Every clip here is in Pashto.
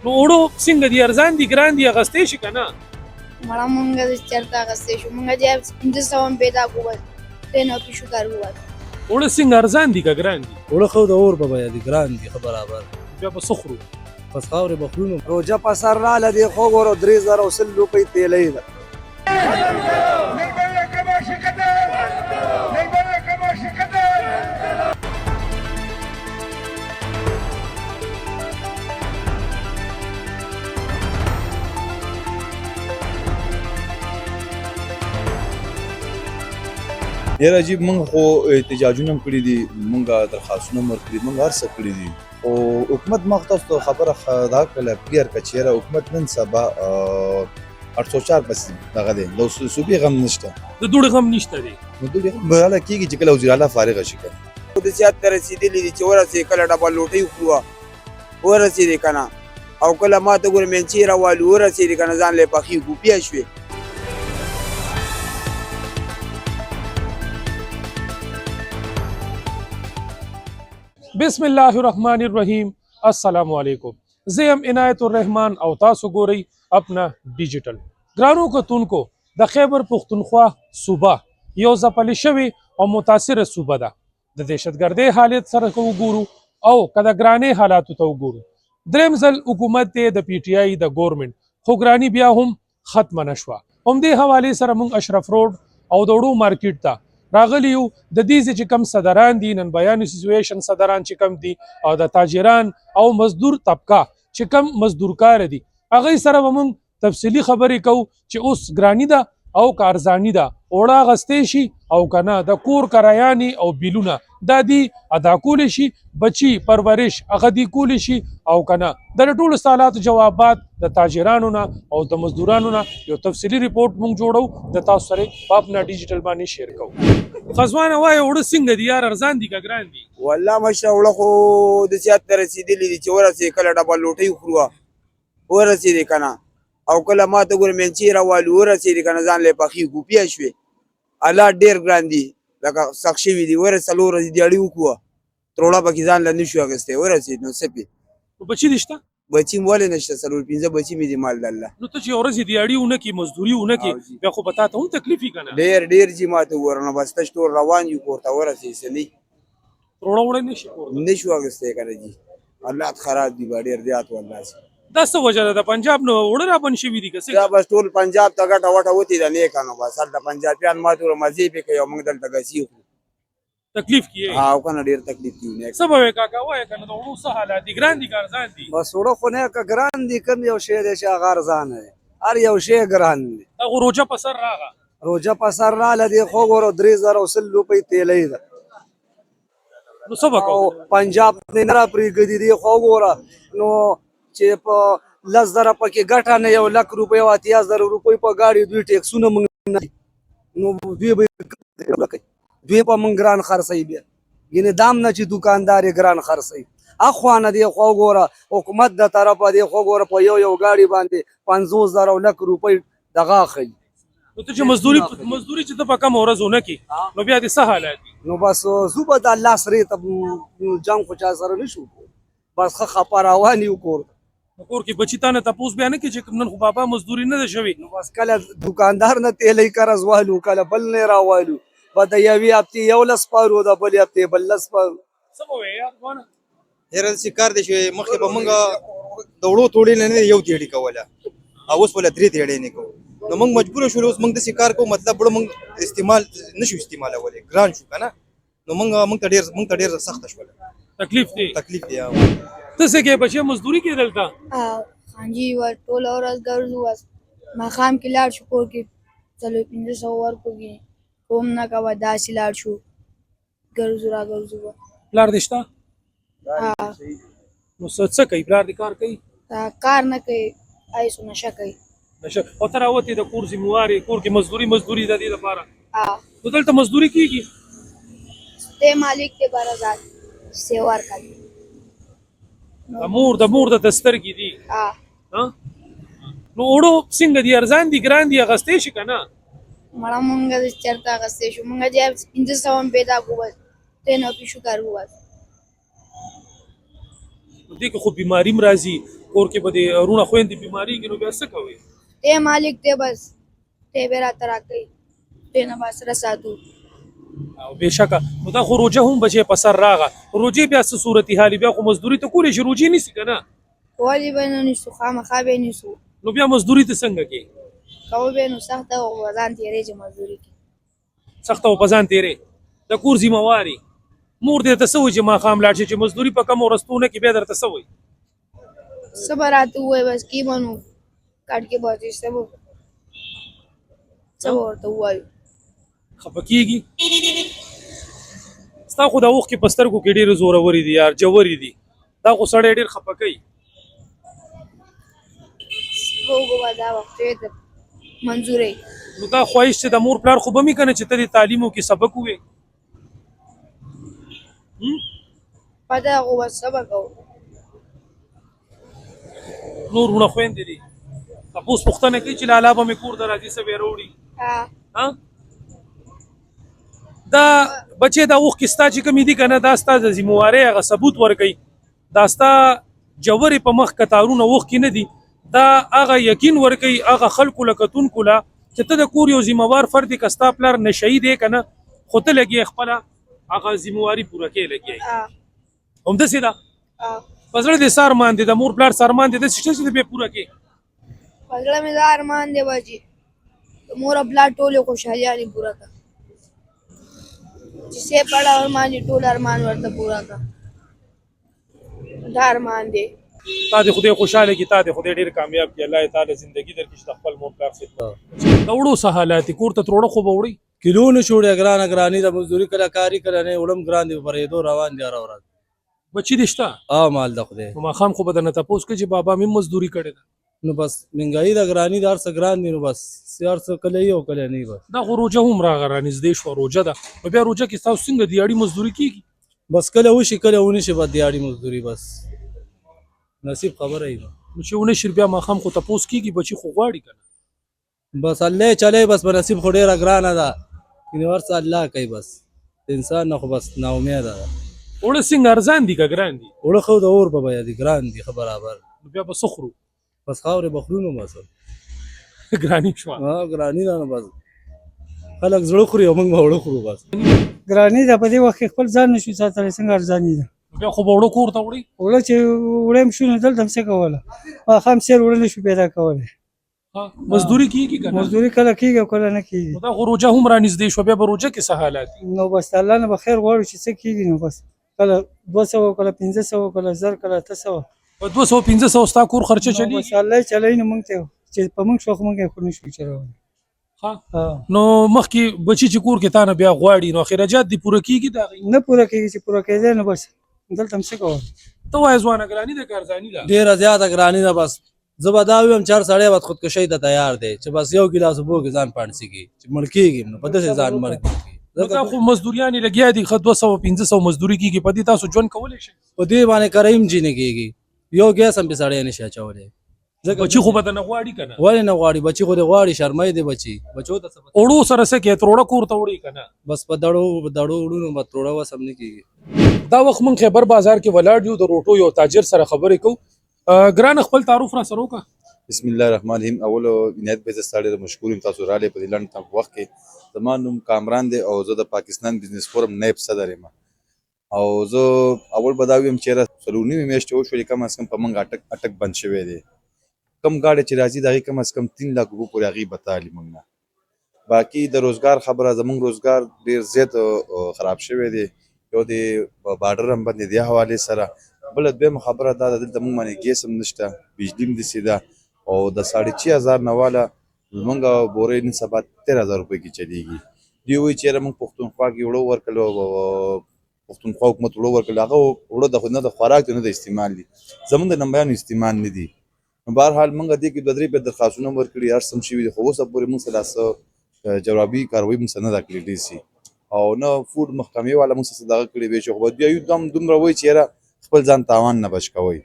نو اوړو څنګه دي ارزان دي ګران دي اغستې شي که نه مړه مونږ چېرته اخیستی شو مونږ چې 500 هم پیدا کړو بس ټرین او پیشو کار ووت اوړه څنګه ارزان دي که ګران دي اوړه خو د اور په بیه دي ګران دي ښه برابر بیا به څه خورو پس خاورې به خورو نو روژه په سر راله دی خو ګوره 3000 روپۍ تیلی ده ډېر عجیب موږ خو احتجاجونه هم کړي دي موږ درخواستونه هم ورکړي موږ هر څه کړي دي خو حکومت مخ تاسو ته خبره دا کړله بګیر که چېرې حکومت نن سبا 804 بس دغه دی د صوبې غم نشته د دوړې غم نشته دی نو دوی به هله کېږي چې کله وزیر اعلی فارغه شي که د زیات ته رسېدلي دي چې ورسې کله ډبل لوټۍ وخورو ورسېدې که نه او کله ما ته ګوره مینچې راوالو ورسېدې که نه ځان له یې پخېږو بیا شوې بسم الله الرحمن الرحیم السلام علیکم زه یم عنایت الرحمن او تاسو ګورئ اپنا ډیجیټل ګرانو کتونکو د خیبر پښتونخوا صوبه یو ځپلې شوې او متاثره صوبه ده د دهشتګردۍ حالت سره که وګورو او که د ګرانۍ حالاتو ته وګورو دریم ځل حکومت دی د پی ټي آی د ګورمنټ خو ګراني بیا هم ختمه نه شوه همدې حوالې سره موږ اشرف روډ او د وړو مارکیټ ته راغلی یو د دې چې کم صدران دي نن بیان سیچویشن صدران چې کم دي او د تاجران او مزدور طبقه چې کم مزدور کار دي هغوی سره به موږ تفصیلي خبرې کوو چې اوس ګراني ده او که ارزاني ده اوړه اخیستی شي او که نه د کور کرایانې او بیلونه دا دي ادا کولی شي بچي پرورش هغه دي کولی شي او که نه د ټولو سوالاتو جوابات د تاجرانو نه او د مزدورانو نه یو تفصیلي ریپورټ موږ جوړو د تاسو سره په اپنا ډیجیټل باندې شیر کوو خزوانه وایه اوړه څنګه دي یار ارزان دي که ګران دي والله مشره اوړه خو د زیات ته رسېدلي دي چې ورسې کله ډبل لوټۍ وخورو ورسېدې که نه او کله ما ته ګوره مینچې راوالو ورسېدې که نه ځان له یې پخېږو بیا شوې حالات ډېر ګران دي لکه سخت شوي دي ورسې 4 ورځې دیاړي وکړو تروړه پکې ځان له نه شو اخیستی ورسېد نو څه پې بچي دي شته بچي م ولې نشته 4-5 بچي مې دي مال د الله نو ته چې ورځې دیاړي ونه کړي مزدوري ونه کړي بیا خو به تا ته هم تکلیف وي که نه ډېر جي ما ته وګوره نو بس تش ټول روان یو کور ته ورسېد څه نه روړه وړه نه شي کور ته نه شو اخیستی که نه جي حالات خراب دي به ډېر زیات والله دا څه وجه ده د پنجاب نه اوړه رابند شوي دي که څه دا بس ټول پنجاب ته ګټه وټه وتې ده نیکه نو بس هلته پنجابیان ما ته وروره مزې پې کوي او موږ دلته ګسي خورو تکلیف کیږي او که نه ډېر تکلیف کیو نیک څه به وایې کاکا وایه که نه د اوړو څه حالات دي ګران دي که ارزان دي بس اوړه خو نه که ګران دي کم یو شی دی چې هغه ارزانه دی هر یو شی ګران دی دغه روجه په سر راغه روژه په سر راله دی خو ګوره 3000 روپۍ تیلی ده نو څه به او کوو پنجاب نه را پرېږدي دي خو ګوره نو چې په 10,000 پکې ګټه نه 1,00,000 روپۍ او 80,000 روپۍ په ګاډي دوی ټیکسونه موږ نه نو دوی به دوی په موږ ګران خرڅوي بیا یعنې دام نه چې دوکاندار یې ګران خرڅوي اخوانه دی خو ګوره حکومت د طرفه دی خو ګوره په یو ګاډي باندې 50,000 روپۍ دغه اخلي نو ته چې مزدوري چې ته په کمه ورځ ونه کړي نو بیا دې څه حالات دي نو بس زه به د الله سره ته جنګ خو چا سره نه شو بس ښه خپه روان یو کور نو کور کې بچي تا نه تپوس بیا نه کړي چې نن خو بابا مزدوري نه ده شوې نو بس کله دوکاندار نه تیلی قرض والو کله بل نه راوالو به د یوې هفتې 11 پارو د بلې هفتې 12 پارو څه به وایې یار ځوانه هر څه کار دی شوی مخکې به موږ د وړو توړې نه یو تیړي کوله او اوس ولا 3 تیړې نه کوو نو موږ مجبور شو اوس موږ د کار کوو مطلب وړو موږ استعمال نشو استعمالولای ګران شو کنه نو موږ ته ډیر سخت شول تکلیف دی ته څه کې بچي مزدوري کې دلته خانجي ور ټوله ورځ ګرځو بس ماښام کې لاړ شو کور کې 500 ورکوږي کوم نه کوه داسې لاړ شو ګرځو را ګرځو پلار دې شته نو څه کوي پلار دې کار کوي کار نه کوي ایسو نشه کوي او ته راوتې د کور ذموارې کور کې مزدوري د دې لپاره نو دلته مزدوري کېږي ته مالک ته 12,000 سیوار کوي د مور د سترګې دي نو اوړو څنګه دي ارزان دي ګران دي اخیستی شي که نه مړه مونږ چېرته اخیستی شو مونږ چې 500 هم پیدا کړو بس ټرین او پیشو کار ووت نو دې کې خو بیماری م راځي کور کې به د رونه خویندې بیماریږي نو بیا څه کوئ ته مالک ته بس ته به راته راکوي ته نه به سره ساتو او بېشکه نو دا خو روژه هم بچې په سر راغه روژې بیا څه صورتحالي بیا خو مزدوري ته کولی شي روژې نیسي که نه ولې به نه نیسو خامخا به نیسو نو بیا مزدوري ته څنګه کې کوو به نو سخته او ځان تېرې چې مزدوري کې سخته او په ځان تېرې د کور ذمهواري مور دې ته څه وایي چې ماښام لاړ شي چې مزدوري په کمو ورځتونه کې بیا درته څه وایي څه به راته ووایي بس کې به نو کټ کې به څه به ورته ووایو خفه کېږي ستا خو دا اوښکې په سترګو کې ډېرې زورورې دي یار جوورې دي دا خو سړی ډېر خفه کوي وګوره دا وخت ته منظورې نو دا خواهش چې د مور پلار خو به مې که نه چې ته دې تعلیمو کې سبق ووې پته خو بس څه به کوو نور وروڼه خویندې دي تپوس پوښتنه کوي چې لالا به مې کور ته راځي څه به یې راوړي ها دا بچې دا اوښکې ستا چې کومې دي که نه دا ستا د ذمهوارۍ هغه ثبوت ورکوي دا ستا جوورې په مخ کتارونه اوښکې نه دي دا هغه یقین ورکوي هغه خلکو له کتونکو له چې ته د کور یو ذمهوار فرد یې که ستا پلار نشهي دی که نه خو ته لګیې خپله هغه ذمهواري پوره کې لګیې همداسې ده په زړه دې څه ارمان دی د مور پلار څه ارمان دی داسې شته چې بیا پوره کې په زړه مې دا ارمان دی بچي د مور او پلار ټولې خوشحالیانې پوره کړه چې څه پړه ارمان دي ټول ارمان ورته پوره کړه دا ارمان دی تا دې خدای خوشحاله کړي تا دې خدای ډېر کامیاب کړي الله تعالی زندگی درکړي چې د خپل مور پلار خدمت د وړو څه حالات دي کور ته تروړه خو به وړئ کیلو نه شوړې ګرانه ګراني د مزدوري کله کاری کله نه وړم ګران دی پرېدو روان دي هره ورځ بچي دې شته مال د خدای نو ماښام خو به درنه تپوس کوي چې بابا مې مزدوري کړې ده نو بس مهنګایي د ګراني د هر څه ګران دي نو بس هر څه کله یو کله نه بس دا خو روژه هم راغله رانږدې شوه روژه ده نو بیا روژه کې ستاسو څنګه دیاړي مزدوري کېږي بس کله وشي کله ونه شي به دیاړي مزدوري بس نصیب خبره ای نو چې ونه شي بیا ماښام خو تپوس کېږي بچي خو غواړي که نه بس الله چلے بس به نصیب خو ډېره ګرانه ده یعنې هر څه الله کوي بس انسان نه خو بس ناامیده ده اوړه څنګه ارزان دي که ګران دي اوړه خو د اور په بیه دي ګران دي ښه برابر نو بیا به څه خورو بس خاورې به خورو نو بس ګراني شوه ګراني ده نو بس خلک زړه خوري او موږ به اوړه خورو بس ګراني ده په دې وخت کې خپل ځان نشو ساتلی څنګه ارزاني ده بیا خو به اوړه کور ته وړئ اوړه چې وړی هم شو نو دلته هم څه کوله ماښام سیر اوړه نشو پیدا کولی مزدوري کېږي که نه مزدوري کله کېږي او کله نه کېږي نو دا خو روژه هم رانږدې شوه بیا به روژه کې څه حالات دي نو بس الله نه به خیر غواړو چې څه کېږي نو بس کله 200 کله 500 کله 1000 کله 800 په 200-500 ستا کور خرچه بس چلیږي الله یې چلوي نو موږ ته چې په موږ شوخ موږ یې خو نشو چلولی نو مخکې بچي چې کور کې تا نه بیا غواړي نو اخراجات دې پوره کېږي د هغې نه پوره کېږي چې پوره کېدی نو بس دلته هم څه کوم ته وایې ځوانه ګراني ده که ارزاني ده ډېره زیاته ګراني ده بس زه به دا ویم چې هر سړی به خودکشۍ ته تیار دی چې بس یو ګیلاس اوبو کې ځان پاڼسي کړي چې مړ کېږي نو په داسې ځان مړ کېږي دا خو مزدوریانې لګیا دي ښه 200-500 مزدوري کېږي په دې تاسو ژوند کولی شئ په دې باندې کریم جي نه کېږي یو ګیس هم پې سړی نشي اچولی بچي خو به درنه غواړي که نه ولې نه غواړي بچي خو دې غواړي شرمۍ دی بچي بچو ته اوړو سره څه کوې تروړه کور ته وړئ که نه بس په دړو وړو به تروړه وس هم نه کېږي دا وخت موږ خیبر بازار کې ولاړ یو د روټو یو تاجر سره خبرې کوو ګرانه خپل تعارف را سره وکړه بسم الله الرحمن الرحیم اولو عنایت به زه ستا ډېر مشکور یم تاسو راغلئ په دې لنډ وخت کې زما نوم کامران دی او زه د پاکستان بزنس فورم نایب صدر یم او زه اول به دا ویم چېرې 4 میاشتې وشولې کم از کم په موږ اټک بند شوی دی کم ګاډی چې راځي د هغې کم از کم 3 لک روپو پورې هغې بتالي موږ نه باقي د روزګار خبره زموږ روزګار ډېر زیات خراب شوی دی یو د بارډر هم بند دی دې حوالې سره بله دویمه خبره دا ده دلته موږ باندې ګیس هم نشته بجلي هم داسې ده او د 6,500 نه واله زموږ بورې نن سبا 13,000 روپۍ کې چلیږي دوی وایي چېرې موږ پښتونخوا کې اوړه ورکړل پښتونخوا حکومت اوړه ورکړل هغه اوړه د نه د خوراک دی نه د استعمال دي زموږ د نمبیانو استعمال نه دي نو بهرحال موږ دې کې 2-3 درخواستونه هم ورکړي هر څه هم شوي دي خو اوسه پورې موږ سره څه جوابي کاروایي موږ سره نه ده کړې ډي سي او نه فوډ محکمې والا موږ سره دغه کړې وی چې خو بیا یو دومره وایي چې یاره خپل ځان تاوان نه بچ کوئ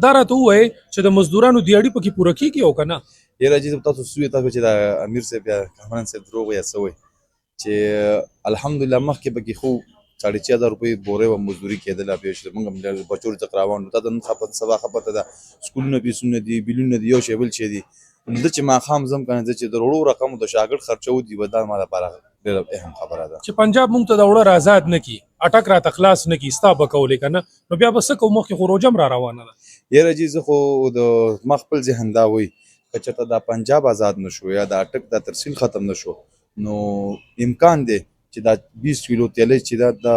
دا راته ووایې چې د مزدورانو دیاړي پکې پوره کېږي او که نه یاره جي تاسو سوی تاسو چې د امیر صاحب یا کامران صاحب دروغ یا څه وایي چې الحمدلله مخکې پکې خو 4,500 روپۍ بورې و مزدوري کېدله بیا چې موږ هم بچو څخه روان وو تا ته نن خپه سبا خپته ده سکولونه فیسونه دي بیلونه دي یو شی بل شی دي زه چې ماښام ځم که نه زه چې د وړو رقمو د شاګرد خرچه ودي به دا ما لپاره ډېره اهم خبره ده چې پنجاب مونږ ته د وړه آزاد نه کی اټک راته خلاص نه کی ستا به کولې که نه نو بیا به څه کوو مخکې خو روجه را روانه ده یاره جي زه خو ما خپل ذهن دا وایي که چېرته دا پنجاب آزاد نه شو یا دا اټک دا ترسیل ختم نه شو نو امکان دی چې دا 20 کیلو تیلی چې دا د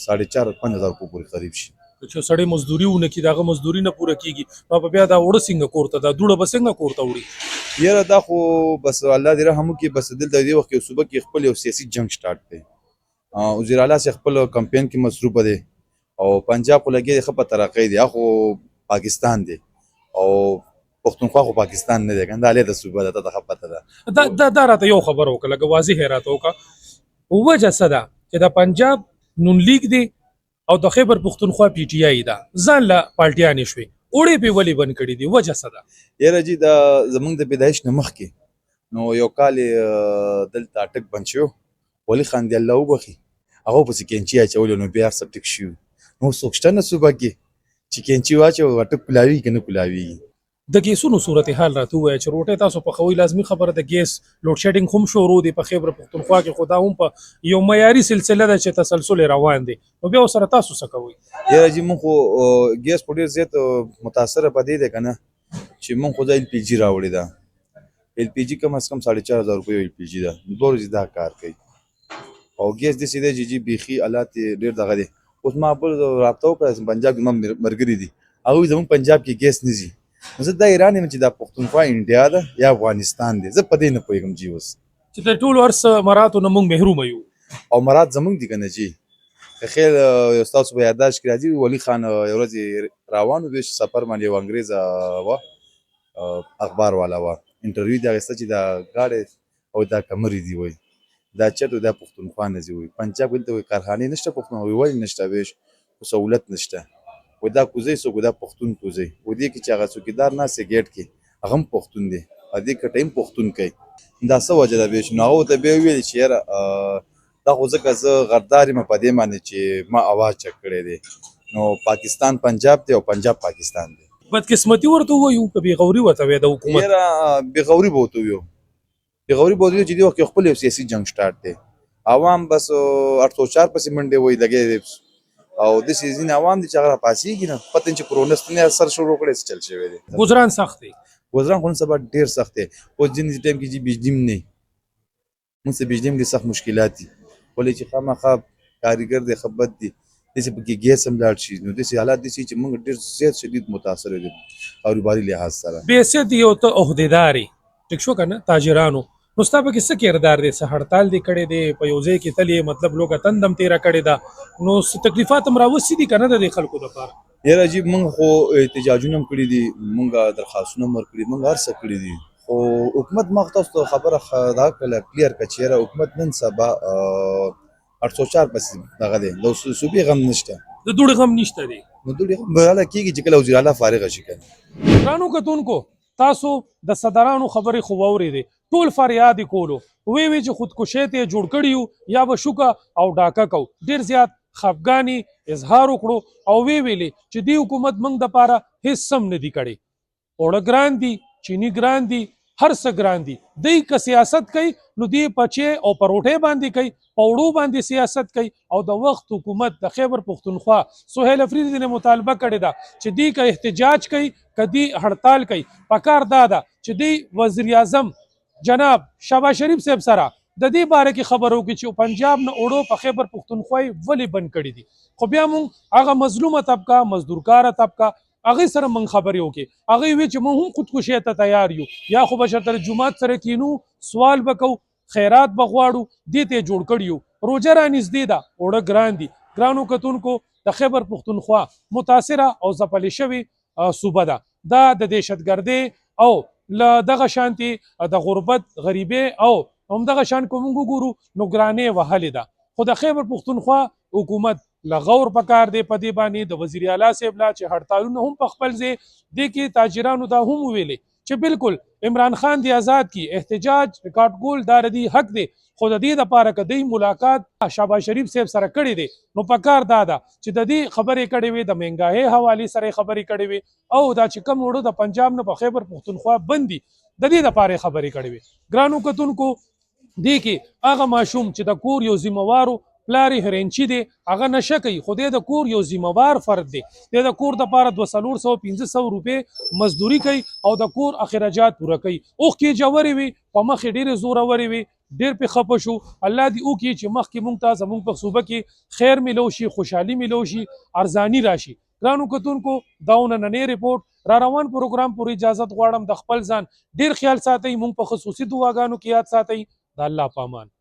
4,500 روپو پورې قریب شي چې سړی مزدوري ونه کړي دغه مزدوري نه پوره کیږي نو به بیا دا وړه څنګه کور ته دا دوړه به څنګه کور ته وړي یاره دا خو بس الله دې رحم وکړي بس دلته دې وخت کې صوبه کې خپل یو سیاسي جنگ سٹارټ دی وزیر اعلی سے خپل کمپین کې مصروفه دی او پنجاب خو لګي ښه په ترقۍ دی خو پاکستان دی او پښتونخوا خو پاکستان نه دی کنه دا له د صوبه ده ته خپته ده دا راته یو خبر وکړه لکه واضح راته وکړه وجه څه ده چې د پنجاب نون لیگ دی او د خیبر پښتونخوا پی ټی آی ده ځان له پالټیانې شوې اوړې په ولې بند کړي دي وجه څه ده یاره جي دا زمونږ د پیدایش نه مخکې نو یو کال دلته اټک بند شو ولي خان دی الله وبخي هغه پسې کینچي اچولې نو بیا څه ټیک شو نو څوک شته نه صوبه کې چې کینچي واچو اټک کلاوي که نه کلاوي د ګیسونو صورتحال راته ووایه چې روټۍ تاسو پخوئ لازمي خبره د ګیس لوډ شیډینګ هم شروع دی په خیبر پښتونخوا کې خو دا هم په یو معیاري سلسله ده چې تسلسل یې روان دی نو بیا ورسره تاسو څه کوئ یاره جي مونږ خو ګیس په ډېر زیات متاثره په دې دی که نه چې مونږ خو دا ایل پی جي راوړې ده ایل پی جي کم از کم 4,500 روپۍ ایل پی جي ده 2 ورځې دا کار کوي او ګیس داسې دی چې جي بیخي حالات یې ډېر دغه دی اوس ما بل رابطه وکړه پنجاب کې زما ملګري دي هغوی زموږ پنجاب کې ګیس نه ځي زه دا ایران یم چې دا پښتونخوا انډیا ده یا افغانستان دی زه په دې نه پوهېږم جي اوس چې د ټولو هر څه مراتو نه موږ محرومه یو او مراد زمونږ دي که نه جي که خیر ستاسو په یادداشت کې راځي ولی خان یو ورځ روان و دوی سفر باندې یو انګریز وه اخبار والا وه انټرویو دې اخیسته چې دا ګاډی او دا کمرې دي وایي دا چېرته دا پښتونخوا نه ځي وایي پنجاب دلته وایي کارخانې نشته پښتون وایي ولې نشته وایي خو سهولت نشته و دا کوزی څوک دا پښتون کوزی و دې کې چې هغه څوکیدار ناست ګیټ کې هغه هم پښتون دی ا دې کټه هم پښتون کوي دا څه وجه ده بیا نو هغه ته بیا ویل چې یاره دا خو ځکه زه غردار یم په دې باندې چې ما اواز چک کړی دی نو پاکستان پنجاب دی او پنجاب پاکستان دی بدقسمتي ورته ووایو که بېغوري ورته وایي د حکومت یاره بېغوري به ورته ویو بېغوري به ورته ویو چې دې وخت کې خپل یو سیاسي جنګ سټارټ دی عوام بس 804 پسې منډې وایي لګې او داسې ځینې عوام دي چې هغه راپاڅېږي نه پته چې پرونستنې سر شروع کړی څه چل شوی دی ګزران سخت دی گزاران خو نن سبا ډېر سخت دی اوس ځینې ټایم کې چې بجلی هم نه وي موږ ته بجلی هم ډېر سخت مشکلات دي ولې چې خامخا کاریګر دی ښه بد دي داسې پکې ګیس هم لاړ شي نو داسې حالات دي چې موږ ډېر زیات شدید متاثره دي کاروباري لحاظ سره بېحیثیت یو ته عهدیدار یې ټیک شو که نه تاجرانو نو ستا پکې څه کردار دی څه هړتال دې کړی دی په یو ځای کې تل یې مطلب لوږه تندم تېره کړې ده نو څه تکلیفات هم راوستي دي که نه د دې خلکو دپاره یاره جي موږ خو احتجاجونه هم کړي دي موږ درخواستونه هم ورکړي موږ هر څه کړي دي خو حکومت ما تاسو ته خبره دا کړله کلیر که چېرې حکومت نن سبا 804 پسې دغه دی د صوبې غم نشته د دوړې غم نشته دی نو دوی بهاله کېږي چې کله وزیر اعلی فارغه شي کنه ګرانو کتونکو تاسو د صدرانو خبرې خو واورېدې ټول فریاد یې کولو وی چې خودکشۍ ته یې جوړ کړي یو یا به شوکه او ډاکه کو ډېر زیات خفګاني اظهار وکړو او ویلې چې دې حکومت موږ دپاره هېڅ سم نه دي کړی اوړه ګران دي چینی ګران دي هر څه ګران دي دوی که سیاست کوي نو دوی پچې او پروټې باندې کوي پوړو باندې سیاست کوي او د وخت حکومت د خیبر پښتونخوا سهیل افریدي نه مطالبه کړې ده چې دوی که احتجاج کوي که دوی هړتال کوي پکار دا ده چې دوی وزیر اعظم جناب شهباز شریف صاحب سره د دې باره کې خبرو کې چې پنجاب نه اوړو په خیبر پښتونخوا ولې بند کړي دي خو بیا مونږ هغه مظلومه طبقه مزدورکاره طبقه هغې سره موږ خبرې وکړې هغې وی چې موږ هم خودکشۍ ته تیار یو یا خو بشرطه جومات سره کینو سوال به کوو خیرات به غواړو دې ته یې جوړ کړي یو روژه رانږدې ده اوړه ګران دي ګرانو کتونکو د خیبر پښتونخوا متاثره او ځپلې شوې صوبه ده دا د دهشتګردۍ او له دغه شانتې د غربت غریبۍ او همدغه شان که موږ وګورو نو ګرانۍ وهلې ده خو د خیبر پښتونخوا حکومت لغور پکار دی په دې باندې د وزیر اعلی صاحب لا چې هړتالونه هم په خپل ځای دې کې تاجرانو دا هم ویلې چې بالکل عمران خان دی آزاد کی احتجاج ریکارډ کول دا ردی حق دی خو د دې دپاره که دی ملاقات شهباز شریف صاحب سره کړی دی نو پکار دا ده چې د دې خبرې کړې وي د مهنګاهۍ حوالې سره یې خبرې کړې وي او دا چې کوم وړو د پنجاب نه په خیبر پښتونخوا بندي د دې دپاره یې خبرې کړې وي ګرانو کتونکو دې کې هغه ماشوم چې د کور یو ذمهوارو پلار یې هرنچي دی هغه نشه کوي خو دی د کور یو ذمهوار فرد دی دی د کور دپاره 200-500 روپۍ مزدوري کوي او د کور اخراجات پوره کوي اوښکې جوړې وي په مخ یې ډېرې زورورې وي ډېر پې خفه شو الله دې وکړي چې مخکې مونږ ته زمونږ په صوبه کې خیر میلو شي خوشحالي میلو شي ارزاني راشي ګرانو کتونکو دا نننی ریپورټ را روان پروګرام پورې اجازت غواړم د خپل ځان ډېر خیال ساتئ مونږ په خصوصي دعاګانو کې یاد ساتئ د الله په امان